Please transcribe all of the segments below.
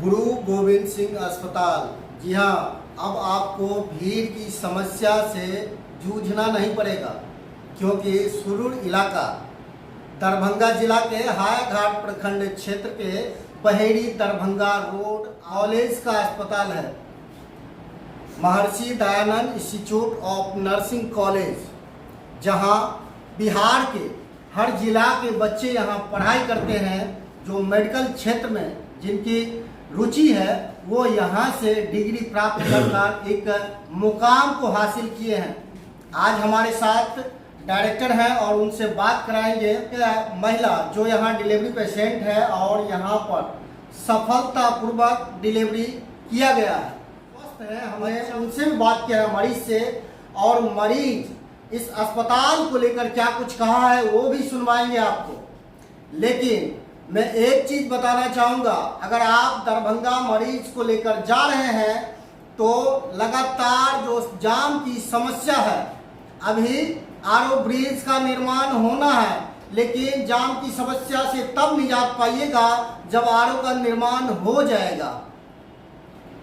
गुरु गोविंद सिंह अस्पताल। जी हाँ, अब आपको भीड़ की समस्या से जूझना नहीं पड़ेगा, क्योंकि सुरूर इलाका दरभंगा जिला के हायाघाट प्रखंड क्षेत्र के बहेड़ी दरभंगा रोड कॉलेज का अस्पताल है। Maharshi Dayanand institute of nursing college, जहां बिहार के हर जिला के बच्चे यहां पढ़ाई करते हैं। जो मेडिकल क्षेत्र में जिनकी रुचि है वो यहाँ से डिग्री प्राप्त कर एक मुकाम को हासिल किए हैं। आज हमारे साथ डायरेक्टर हैं और उनसे बात कराएंगे कि महिला जो यहाँ डिलीवरी पेशेंट है और यहाँ पर सफलतापूर्वक डिलीवरी किया गया है, स्वस्थ है। हमें उनसे भी बात किया है मरीज से, और मरीज इस अस्पताल को लेकर क्या कुछ कहा है वो भी सुनवाएंगे आपको। लेकिन मैं एक चीज बताना चाहूँगा, अगर आप दरभंगा मरीज को लेकर जा रहे हैं तो लगातार जो जाम की समस्या है, अभी आरओ ब्रिज का निर्माण होना है, लेकिन जाम की समस्या से तब निजात पाइएगा जब आरओ का निर्माण हो जाएगा।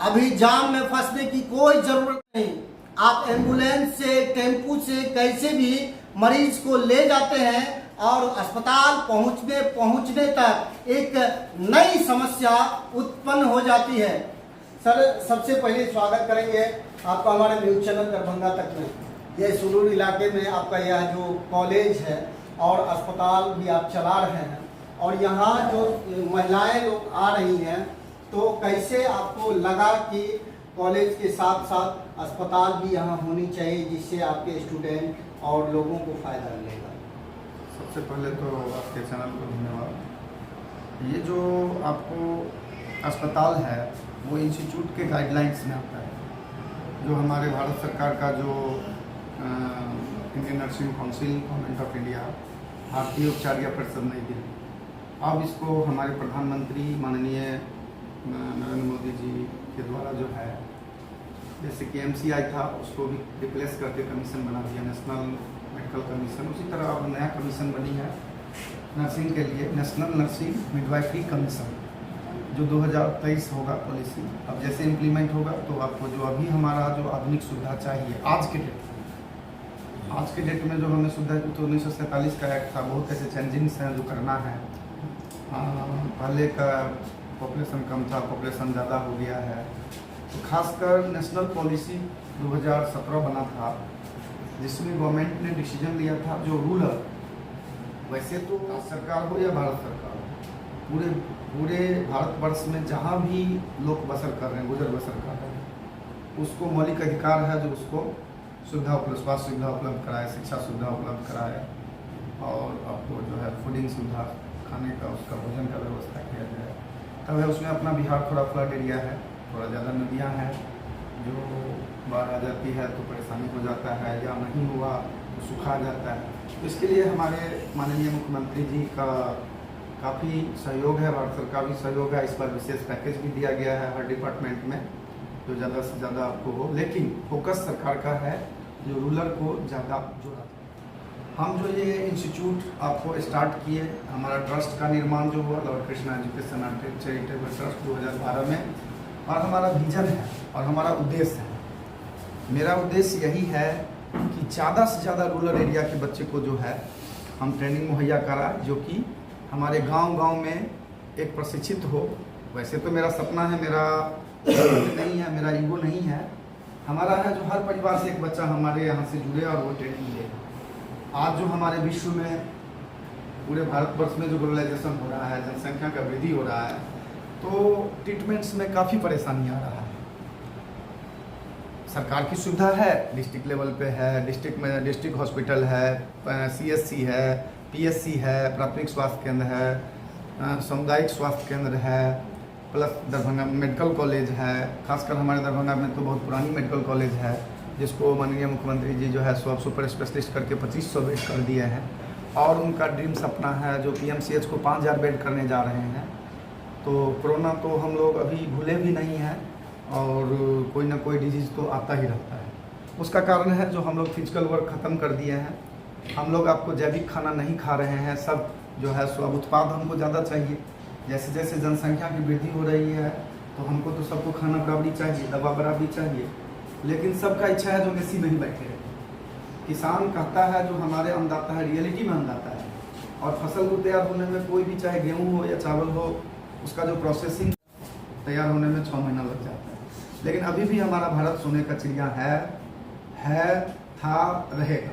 अभी जाम में फंसने की कोई जरूरत नहीं। आप एम्बुलेंस से, टेम्पू से, कैसे भी मरीज को ले जाते हैं और अस्पताल पहुंचने तक एक नई समस्या उत्पन्न हो जाती है। सर, सबसे पहले स्वागत करेंगे आपका हमारे न्यूज चैनल दरभंगा तक में। ये सुरूर इलाके में आपका यह जो कॉलेज है और अस्पताल भी आप चला रहे हैं, और यहाँ जो महिलाएं लोग आ रही हैं, तो कैसे आपको लगा कि कॉलेज के साथ साथ अस्पताल भी यहाँ होनी चाहिए, जिससे आपके स्टूडेंट और लोगों को फ़ायदा मिलेगा? सबसे पहले तो आपके चैनल को धन्यवाद। ये जो आपको अस्पताल है वो इंस्टीट्यूट के गाइडलाइंस में आता है, जो हमारे भारत सरकार का जो Indian nursing council, government of India, भारतीय उपचारिया परिषद नई दिल्ली, अब इसको हमारे प्रधानमंत्री माननीय नरेंद्र मोदी जी के द्वारा जो है, जैसे कि MCI था उसको भी रिप्लेस करके कमीशन बना दिया, नेशनल मेडिकल कमीशन। उसी तरह अब नया कमीशन बनी है नर्सिंग के लिए, नेशनल नर्सिंग मिडवाइफरी कमीशन, जो 2023 होगा पॉलिसी। अब जैसे इम्प्लीमेंट होगा तो आपको जो अभी हमारा जो आधुनिक सुविधा चाहिए आज के डेट में जो हमें सुविधा, तो 1947 का एक्ट था, बहुत ऐसे चेंजिंग्स हैं जो करना है। पहले का पॉपुलेशन कम था, पॉपुलेशन ज़्यादा हो गया है, तो खासकर नेशनल पॉलिसी 2017 बना था, जिसमें गवर्नमेंट ने डिसीजन लिया था जो रूरल, वैसे तो सरकार हो या भारत सरकार हो, पूरे भारतवर्ष में जहाँ भी लोग बसर कर रहे हैं, गुजर बसर कर रहे हैं, उसको मौलिक अधिकार है जो उसको सुविधा उपलब्ध, स्वास्थ्य सुविधा उपलब्ध कराए, शिक्षा सुविधा उपलब्ध कराए, और आपको जो है फूडिंग सुविधा, खाने का, उसका भोजन का व्यवस्था किया जाए। तब है उसमें अपना बिहार थोड़ा फ्लड एरिया है, थोड़ा ज़्यादा नदियाँ हैं, जो बाढ़ आ जाती है तो परेशानी हो जाता है, या नहीं हुआ तो सूखा जाता है। तो इसके लिए हमारे माननीय मुख्यमंत्री जी का काफ़ी सहयोग है, भारत सरकार भी सहयोग है। इस पर विशेष पैकेज भी दिया गया है हर डिपार्टमेंट में, जो ज़्यादा से ज़्यादा आपको हो, लेकिन फोकस सरकार का है जो रूरल को ज़्यादा जोड़ा। हम जो ये इंस्टीट्यूट आपको स्टार्ट किए, हमारा ट्रस्ट का निर्माण जो हुआ Lord Krishna education and charitable trust 2012 में, और हमारा विजन है और हमारा उद्देश्य है, मेरा उद्देश्य यही है कि ज़्यादा से ज़्यादा रूरल एरिया के बच्चे को जो है हम ट्रेनिंग मुहैया कराएं, जो कि हमारे गांव-गांव में एक प्रशिक्षित हो। वैसे तो मेरा सपना है, मेरा नहीं है, मेरा ईगो नहीं है, हमारा है जो हर परिवार से एक बच्चा हमारे यहाँ से जुड़े और वो ट्रेनिंग ले। आज जो हमारे विश्व में, पूरे भारतवर्ष में जो ग्लोबलाइजेशन हो रहा है, जनसंख्या का वृद्धि हो रहा है, तो ट्रीटमेंट्स में काफ़ी परेशानी आ रहा है। सरकार की सुविधा है, डिस्ट्रिक्ट लेवल पे है, डिस्ट्रिक्ट में डिस्ट्रिक्ट हॉस्पिटल है, CSC है, PSC है, प्राथमिक स्वास्थ्य केंद्र है, सामुदायिक स्वास्थ्य केंद्र है, प्लस दरभंगा मेडिकल कॉलेज है। खासकर हमारे दरभंगा में तो बहुत पुरानी मेडिकल कॉलेज है, जिसको माननीय मुख्यमंत्री जी जो है सुपर स्पेशलिस्ट करके 2500 बेड कर दिए हैं, और उनका ड्रीम सपना है जो PMCH को 5000 बेड करने जा रहे हैं। तो कोरोना तो हम लोग अभी भूले भी नहीं हैं, और कोई ना कोई डिजीज़ तो आता ही रहता है। उसका कारण है जो हम लोग फिजिकल वर्क ख़त्म कर दिए हैं, हम लोग आपको जैविक खाना नहीं खा रहे हैं, सब जो है स्व उत्पाद हमको ज़्यादा चाहिए। जैसे जैसे जनसंख्या की वृद्धि हो रही है तो हमको तो सबको खाना बराबरी चाहिए, दवा बराबरी चाहिए, लेकिन सबका इच्छा है जो एसी में ही बैठे रहे। किसान कहता है जो हमारे अन्नदाता है, रियलिटी में अन्नदाता है, और फसल को तैयार होने में कोई भी, चाहे गेहूँ हो या चावल हो, उसका जो प्रोसेसिंग तैयार होने में 6 महीना लग जाता है। लेकिन अभी भी हमारा भारत सोने का चिड़िया है, था, रहेगा।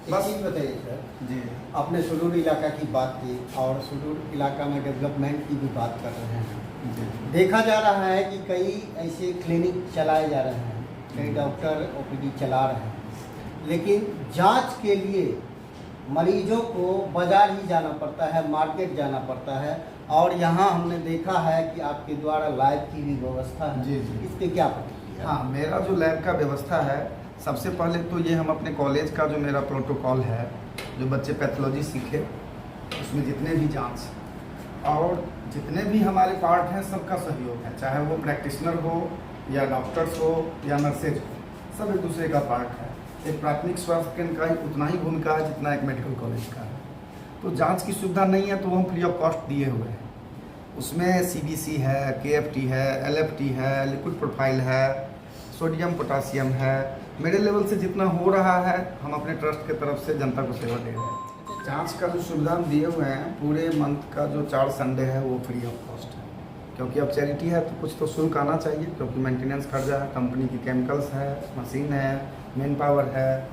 एक चीज़ बताइए सर जी, आपने सुदूर इलाका की बात की और सुदूर इलाका में डेवलपमेंट की भी बात कर रहे हैं। जी, देखा जा रहा है कि कई ऐसे क्लिनिक चलाए जा रहे हैं, कई डॉक्टर ओपीडी चला रहे हैं, लेकिन जांच के लिए मरीजों को बाजार ही जाना पड़ता है, मार्केट जाना पड़ता है। और यहाँ हमने देखा है कि आपके द्वारा लैब की भी व्यवस्था है। जी, जी। इस पे क्या प्रतिक्रिया? हाँ, मेरा जो लैब का व्यवस्था है, सबसे पहले तो ये हम अपने कॉलेज का जो मेरा प्रोटोकॉल है, जो बच्चे पैथोलॉजी सीखे, उसमें जितने भी जांच और जितने भी हमारे पार्ट हैं, सबका सहयोग है, चाहे वो प्रैक्टिशनर हो या डॉक्टर्स हो या नर्सेज हो, सब एक दूसरे का पार्ट है। एक प्राथमिक स्वास्थ्य केंद्र का ही उतना ही भूमिका है जितना एक मेडिकल कॉलेज का है। तो जांच की सुविधा नहीं है तो वो हम फ्री ऑफ कॉस्ट दिए हुए हैं। उसमें सीबीसी है, केएफटी है, एलएफटी है, लिक्विड प्रोफाइल है, सोडियम पोटासियम है। मेरे लेवल से जितना हो रहा है, हम अपने ट्रस्ट के तरफ से जनता को सेवा दे रहे हैं। जांच का जो सुविधा हम दिए हुए हैं, पूरे मंथ का जो 4 संडे है वो फ्री ऑफ कॉस्ट है, क्योंकि अब चैरिटी है तो कुछ तो शुल्क आना चाहिए, क्योंकि मेंटेनेंस खर्चा है, कंपनी की केमिकल्स है, मशीन है, मैन पावर है।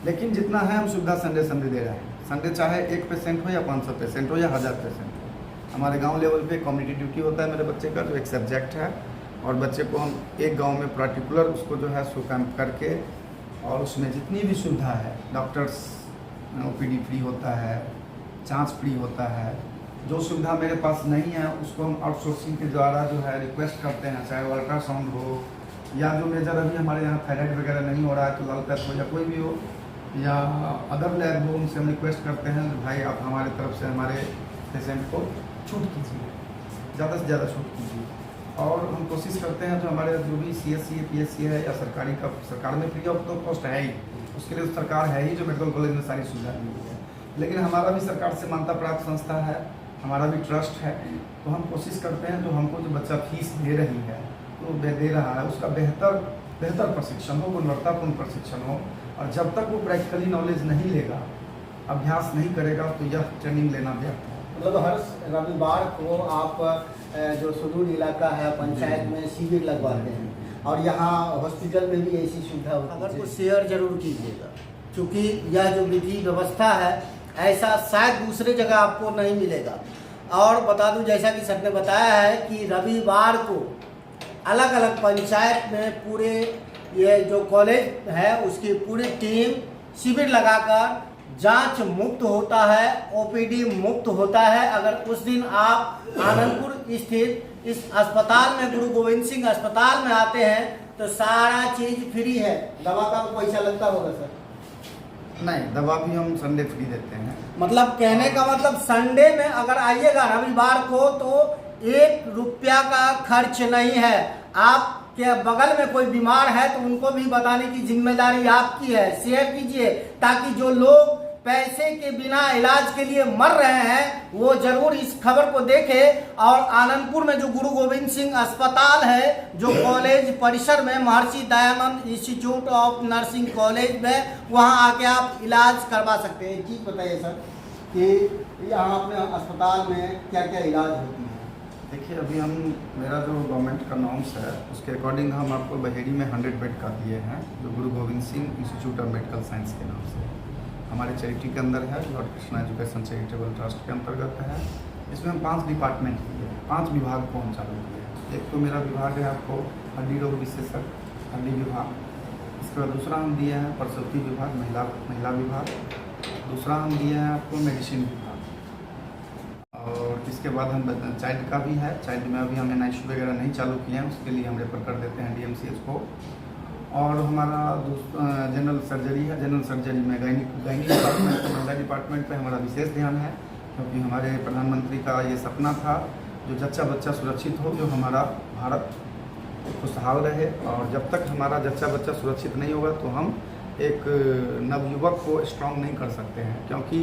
लेकिन जितना है हम सुविधा संडे दे रहे हैं। संडे चाहे 1 पेशेंट हो या 500 पेशेंट हो या 1000 पेशेंट हो। हमारे गांव लेवल पे कम्युनिटी ड्यूटी होता है मेरे बच्चे का, जो एक सब्जेक्ट है, और बच्चे को हम एक गांव में पर्टिकुलर उसको जो है सो कैंप करके, और उसमें जितनी भी सुविधा है, डॉक्टर्स ओपीडी फ्री होता है, जांच फ्री होता है। जो सुविधा मेरे पास नहीं है उसको हम आउटसोर्सिंग के द्वारा जो है रिक्वेस्ट करते हैं, चाहे वो अल्ट्रासाउंड हो या जो मेजर अभी हमारे यहाँ थायराइड वगैरह नहीं हो रहा है तो लाल पैथ हो या कोई भी हो या अदर लैब हो, उनसे हम रिक्वेस्ट करते हैं कि भाई आप हमारे तरफ से हमारे पेशेंट को छूट कीजिए, ज़्यादा से ज़्यादा छूट कीजिए। और हम कोशिश करते हैं जो हमारे जो भी CSC PSC है या सरकारी का, सरकार में फ्री ऑफ कॉस्ट है ही, उसके लिए तो सरकार है ही जो मेडिकल कॉलेज में सारी सुविधा दी हुई है। लेकिन हमारा भी सरकार से मान्यता प्राप्त संस्था है, हमारा भी ट्रस्ट है, तो हम कोशिश करते हैं जो हमको जो बच्चा फीस दे रही है तो दे रहा है, उसका बेहतर प्रशिक्षण हो, गुणवत्तापूर्ण प्रशिक्षण हो। और जब तक वो प्रैक्टिकली नॉलेज नहीं लेगा, अभ्यास नहीं करेगा, तो यह ट्रेनिंग लेना व्यर्थ है। मतलब हर रविवार को आप जो सुदूर इलाका है पंचायत में शिविर लगवाते हैं और यहाँ हॉस्पिटल में भी ऐसी सुविधा होती है। अगर कुछ शेयर जरूर कीजिएगा, क्योंकि यह जो विधि व्यवस्था है ऐसा शायद दूसरे जगह आपको नहीं मिलेगा। और बता दूं, जैसा कि सर ने बताया है कि रविवार को अलग अलग पंचायत में पूरे ये जो कॉलेज है उसकी पूरी टीम शिविर लगाकर जांच मुक्त होता है, ओपीडी मुक्त होता है। अगर उस दिन आप आनंदपुर स्थित इस अस्पताल में, गुरु गोविंद सिंह अस्पताल में आते हैं तो सारा चीज फ्री है। दवा का पैसा लगता होगा सर? नहीं, दवा भी हम संडे फ्री देते हैं। मतलब कहने का मतलब संडे में अगर आइएगा रविवार को तो 1 रुपया का खर्च नहीं है। आप के बगल में कोई बीमार है तो उनको भी बताने की जिम्मेदारी आपकी है। शेयर कीजिए ताकि जो लोग पैसे के बिना इलाज के लिए मर रहे हैं वो जरूर इस खबर को देखें। और आनंदपुर में जो गुरु गोविंद सिंह अस्पताल है, जो कॉलेज परिसर में Maharshi Dayanand institute of nursing college में, वहां आके आप इलाज करवा सकते हैं। एक चीज़ बताइए सर कि यहाँ अपने अस्पताल में क्या क्या इलाज होती है? देखिए, अभी हम, मेरा जो गवर्नमेंट का नॉर्म्स है उसके अकॉर्डिंग हम आपको बहेड़ी में 100 बेड का दिए हैं, जो गुरु Govind Singh institute of medical science के नाम से हमारे चैरिटी के अंदर है, Lord Krishna education charitable trust के अंतर्गत है। इसमें हम 5 डिपार्टमेंट किए हैं, 5 विभाग को हम चालू किए हैं। एक तो मेरा विभाग है आपको हड्डी रोग विशेषज्ञ हड्डी विभाग, इसके बाद दूसरा हम दिए हैं प्रसूति विभाग, महिला विभाग, दूसरा हम दिए हैं आपको मेडिसिन विभाग, और इसके बाद हम चाइल्ड का भी है। चाइल्ड में अभी हमने NICU वगैरह नहीं चालू किए हैं, उसके लिए हम रेफर कर देते हैं DMCH को। और हमारा जनरल सर्जरी है, जनरल सर्जरी में गायनी डिपार्टमेंट, महिला डिपार्टमेंट पे हमारा विशेष ध्यान है, क्योंकि हमारे प्रधानमंत्री का ये सपना था जो जच्चा बच्चा सुरक्षित हो, जो हमारा भारत खुशहाल रहे। और जब तक हमारा जच्चा बच्चा सुरक्षित नहीं होगा तो हम एक नवयुवक को स्ट्रॉन्ग नहीं कर सकते हैं, क्योंकि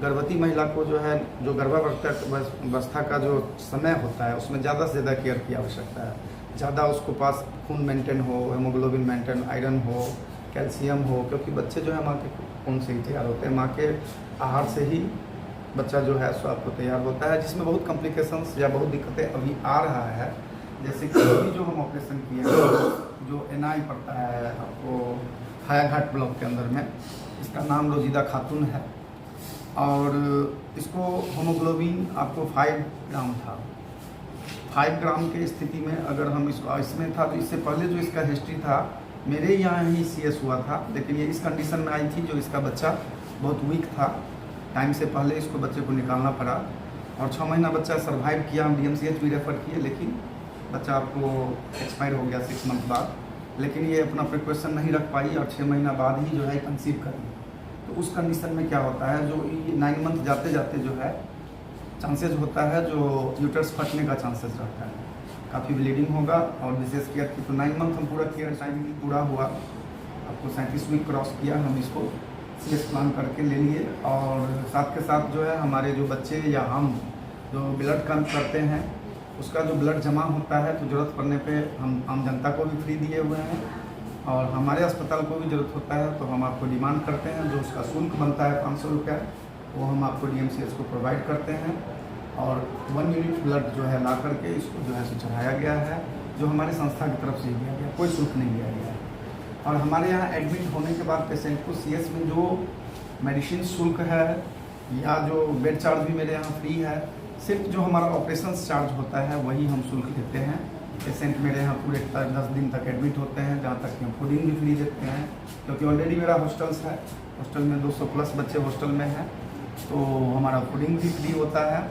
गर्भवती महिला को जो है जो गर्भावस्था का जो समय होता है उसमें ज़्यादा से ज़्यादा केयर की आवश्यकता है। ज़्यादा उसको पास खून मेंटेन हो, हेमोग्लोबिन मेंटेन, आयरन हो, कैल्शियम हो, क्योंकि बच्चे जो है माँ के खून से ही तैयार होते हैं। माँ के आहार से ही बच्चा जो है सो आपको तैयार होता है, जिसमें बहुत कॉम्प्लिकेशंस या बहुत दिक्कतें अभी आ रहा है। जैसे कि अभी जो हम ऑपरेशन किए जो NI पड़ता है आपको हायाघाट ब्लॉक के अंदर में, इसका नाम रोजीदा खातून है और इसको होमोग्लोबिन आपको 5 ग्राम था। 5 ग्राम की स्थिति में अगर हम इसमें था तो इससे पहले जो इसका हिस्ट्री था मेरे यहाँ ही CS हुआ था, लेकिन ये इस कंडीशन में आई थी जो इसका बच्चा बहुत वीक था। टाइम से पहले इसको बच्चे को निकालना पड़ा और 6 महीना बच्चा सर्वाइव किया। हम DMCH भी रेफ़र किए, लेकिन बच्चा आपको एक्सपायर हो गया 6 मंथ बाद। लेकिन ये अपना प्रिकॉशन नहीं रख पाई और 6 महीना बाद ही जो है कंसीव कर ली। तो उस कंडीशन में क्या होता है, जो ये 9 मंथ जाते जाते जो है चांसेस होता है जो यूटरस फटने का चांसेस रहता है, काफ़ी ब्लीडिंग होगा और विशेष केयर की। तो 9 मंथ हम पूरा केयर टाइम पूरा हुआ, आपको 37 वीक क्रॉस किया, हम इसको CS प्लान करके ले लिए। और साथ के साथ जो है हमारे जो बच्चे या हम जो ब्लड कैंप करते हैं उसका जो ब्लड जमा होता है तो ज़रूरत पड़ने पे हम आम जनता को भी फ्री दिए हुए हैं और हमारे अस्पताल को भी ज़रूरत होता है तो हम आपको डिमांड करते हैं। जो उसका शुल्क बनता है 500 रुपया, वो हम आपको DMCH को प्रोवाइड करते हैं और 1 यूनिट ब्लड जो है ला करके इसको जो है सो चढ़ाया गया है, जो हमारे संस्था की तरफ से दिया गया, कोई शुल्क नहीं दिया गया है। और हमारे यहाँ एडमिट होने के बाद पेशेंट को CS में जो मेडिसिन शुल्क है या जो बेड चार्ज भी मेरे यहाँ फ्री है, सिर्फ जो हमारा ऑपरेशन चार्ज होता है वही हम शुल्क लेते हैं। पेशेंट मेरे यहाँ पूरे 10 दिन तक एडमिट होते हैं, जहाँ तक कि हम फूडिंग भी फ्री देते हैं, क्योंकि ऑलरेडी मेरा हॉस्टल्स है, हॉस्टल में 200+ बच्चे हॉस्टल में हैं, तो हमारा फूडिंग भी फ्री होता है।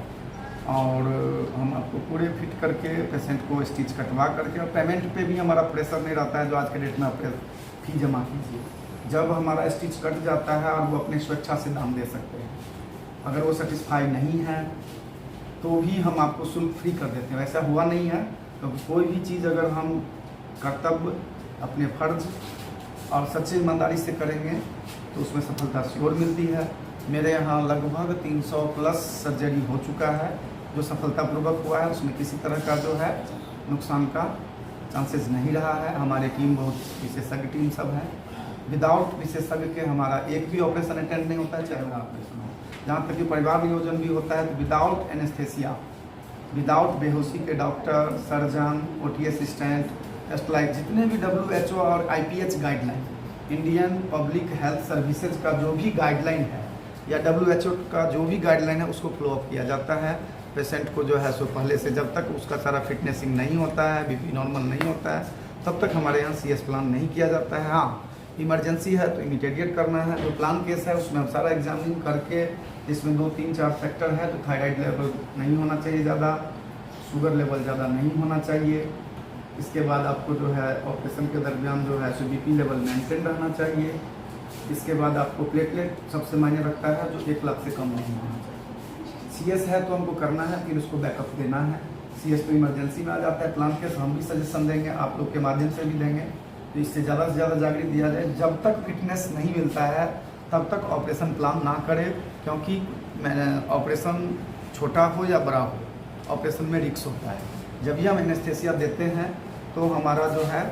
और हम आपको पूरे फिट करके पेशेंट को स्टिच कटवा करके, और पेमेंट पे भी हमारा प्रेशर नहीं रहता है जो आज के डेट में आप फी जमा कीजिए। जब हमारा स्टिच कट जाता है और वो अपनी स्वेच्छा से दाम दे सकते हैं, अगर वो सेटिस्फाई नहीं है तो भी हम आपको शुल्क फ्री कर देते हैं। ऐसा हुआ नहीं है, तो कोई भी चीज़ अगर हम कर्तव्य अपने फर्ज और सच्ची ईमानदारी से करेंगे तो उसमें सफलता श्योर मिलती है। मेरे यहाँ लगभग 300+ सर्जरी हो चुका है, जो सफलतापूर्वक हुआ है, उसमें किसी तरह का जो है नुकसान का चांसेस नहीं रहा है। हमारी टीम बहुत विशेषज्ञ टीम सब है, विदाउट विशेषज्ञ के हमारा एक भी ऑपरेशन अटेंड नहीं होता है, चाहे वो ऑपरेशन हो। जहाँ तक कि परिवार नियोजन भी होता है तो विदाउट एनेस्थेसिया, विदाउट बेहोशी के doctor, surgeon, OT assistant, just like जितने भी WHO और IPH guideline, Indian public health services का जो भी गाइडलाइन है या WHO का जो भी गाइडलाइन है उसको फॉलो अप किया जाता है। पेशेंट को जो है सो पहले से जब तक उसका सारा फिटनेसिंग नहीं होता है, BP नॉर्मल नहीं होता है, तब तक हमारे यहाँ CS प्लान नहीं किया जाता है। हाँ, इमरजेंसी है तो इमीडिएट करना है। जो प्लान केस है उसमें हम सारा एग्जामिनिंग करके, जिसमें 2, 3, 4 फैक्टर है, तो थायराइड लेवल नहीं होना चाहिए ज़्यादा, शुगर लेवल ज़्यादा नहीं होना चाहिए। इसके बाद आपको जो है ऑपरेशन के दरमियान जो है BP लेवल मेंटेन रहना चाहिए। इसके बाद आपको प्लेटलेट सबसे मायने रखता है, जो 1 लाख से कम नहीं होना चाहिए। CS है तो हमको करना है, फिर उसको बैकअप देना है। CS तो इमरजेंसी में आ जाता है। प्लान केस हम भी सजेशन देंगे, आप लोग के माध्यम से भी देंगे, तो इससे ज़्यादा से ज़्यादा जागृत दिया जाए। जब तक फिटनेस नहीं मिलता है तब तक ऑपरेशन प्लान ना करें, क्योंकि ऑपरेशन छोटा हो या बड़ा हो, ऑपरेशन में रिस्क होता है। जब भी हम एनेस्थेसिया देते हैं तो हमारा जो है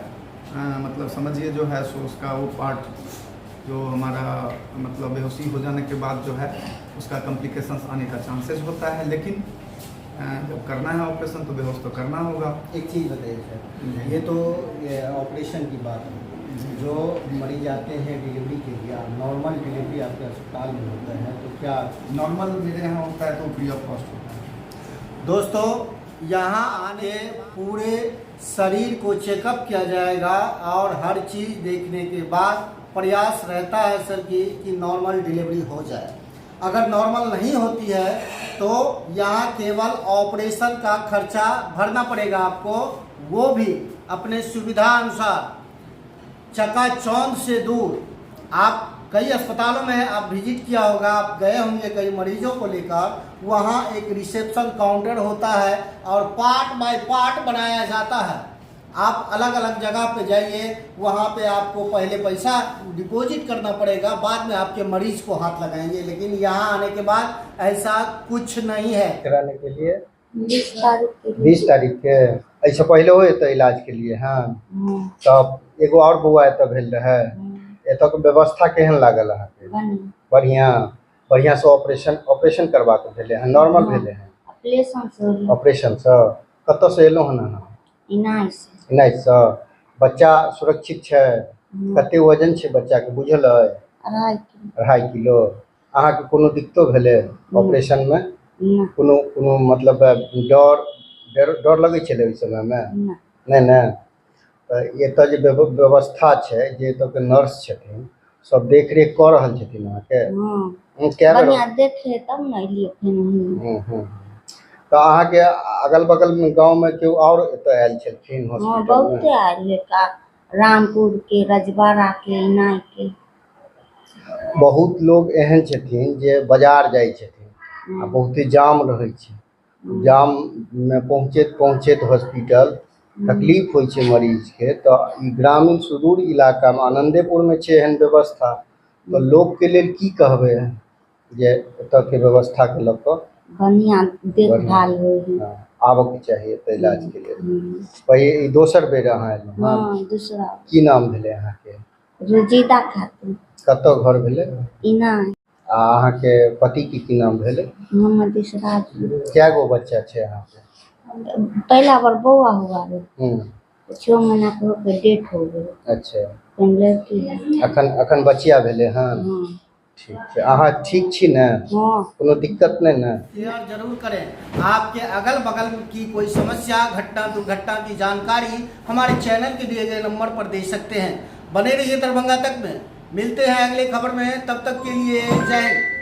मतलब समझिए जो है सो उसका वो पार्ट जो हमारा मतलब बेहोशी हो जाने के बाद जो है उसका कॉम्प्लिकेशंस आने का चांसेस होता है। लेकिन जब करना है ऑपरेशन तो बेहोश तो करना होगा। एक चीज़ बताइए सर, ये तो ऑपरेशन की बात है, जो मरीज आते हैं डिलीवरी के लिए, नॉर्मल डिलीवरी आपके अस्पताल में होता है तो क्या नॉर्मल मेरे यहाँ होता है तो फ्री ऑफ कॉस्ट होता है। दोस्तों, यहाँ आने पूरे शरीर को चेकअप किया जाएगा और हर चीज़ देखने के बाद प्रयास रहता है सर कि नॉर्मल डिलीवरी हो जाए। अगर नॉर्मल नहीं होती है तो यहाँ केवल ऑपरेशन का खर्चा भरना पड़ेगा आपको, वो भी अपने सुविधा अनुसार चकाचौंध से दूर। आप कई अस्पतालों में आप विजिट किया होगा, आप गए होंगे कई मरीजों को लेकर, वहाँ एक रिसेप्शन काउंटर होता है और पार्ट बाय पार्ट बनाया जाता है। आप अलग अलग जगह पे जाइए, वहाँ पे आपको पहले पैसा डिपॉजिट करना पड़ेगा, बाद में आपके मरीज को हाथ लगाएंगे। लेकिन यहाँ आने के बाद ऐसा कुछ नहीं है। कराने के लिए 20 तारीख के 20 तारीख के ऐसे पहले हो तो इलाज के लिए। हाँ, तब एगो और बउआ एतऽ भेल रहे, एतऽ के व्यवस्था केहन लागल अहाँके? बढ़िया बढ़िया से ऑपरेशन करबा के भेले हैं? नॉर्मल भेले हैं? ऑपरेशन से कतऽ से एलहुँ हन अहाँ? इनाइस से। बच्चा सुरक्षित छै? कते वजन छै बच्चा के बुझल है? 2.5 किलो। अहाँके कोनो दिक्कतो भेलै ऑपरेशन में? कोनो मतलब डर लगै छलै ओहि समय में? नहीं ने। तऽ एतऽ जे व्यवस्था छै, जे एतऽ के नर्स छथिन सब देख रेख कऽ रहल छथिन अहाँके? कए बेर देखे तब न एलियै। तो अहाँके अगल बगल में गांव में केओ और एतऽ आयल छलखिन हॉस्पिटल में? बहुते आयल है, रामपुर के, रजवाड़ा के, इनाय के। बहुत लोग एहन छथिन जे बाजार जाइ छथिन आ बहुते जाम रहै छै, जाम में पहुँचैत हॉस्पिटल तकलीफ होइ छै मरीज के। तो ई ग्रामीण सुदूर इलाका में आनंदेपुर में छै एहन व्यवस्था, तो लोग के लेल की कहबै जे एतऽ के व्यवस्था के लऽ कऽ? बढ़िया देखभाल होइ है। आबक चाहिए एतऽ इलाज के लिए। पहिले ई दोसर बेर अहाँ एलहुँ? हाँ, दूसरा। की नाम भेलै अहाँके? रुजिदा खातून। कतऽ घर भेलै? इनाय। आ अहाँके पति के की नाम भेलै? मोहम्मद इसराज। क्या गो बच्चा छै अहाँके? पहला बार बौआ हुआ है, 6 महीना के होके डेथ हो गई। अच्छा, लड़की है। अखन बचिया भेलै हन? ठीक है। अहाँ ठीक छी ने? कोनो दिक्कत नहीं ना? शेयर जरूर करें। आपके अगल बगल की कोई समस्या, घटना, दुर्घटना की जानकारी हमारे चैनल के दिए गए नंबर पर दे सकते हैं। बने रहिए दरभंगा तक में। मिलते हैं अगले खबर में, तब तक के लिए जय हिंद।